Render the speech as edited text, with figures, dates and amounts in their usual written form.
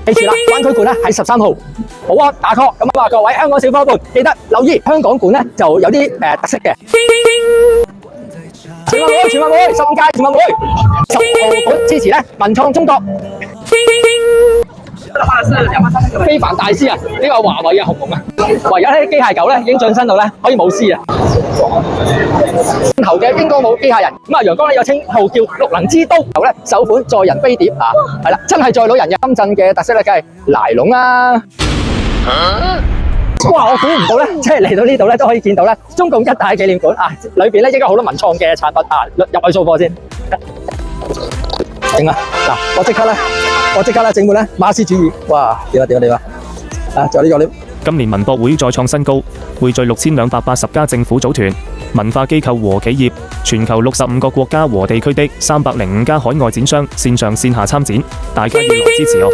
記住啦，灣區館咧喺13號保安打 call。咁啊，各位香港小伙伴記得留意香港館咧就有啲特色嘅。全運會，新界全運會，10號館支持咧文創中國。非凡大師啊！呢個華為嘅鴻蒙啊，唯有啲機械狗咧已經晉身到咧可以舞獅啊！頭嘅英歌舞機械人，咁啊陽江咧有稱號叫綠能之都，頭咧首款載人飛碟啊，係啦，真係載到人嘅。深圳嘅特色咧，梗係奶龍啦。哇！我估唔到咧，即係嚟到呢度咧都可以見到咧中共一大紀念館啊！裏邊咧應該好多文創嘅產品啊，入去掃貨先。整啊！嗱，我即刻咧整本咧馬克思主義，哇！點啊！啊，仲有呢個今年文博會再創新高，匯聚6280家政府組團、文化機構和企業，全球65個國家和地區的305家海外展商線上線下參展，大家要來支持哦！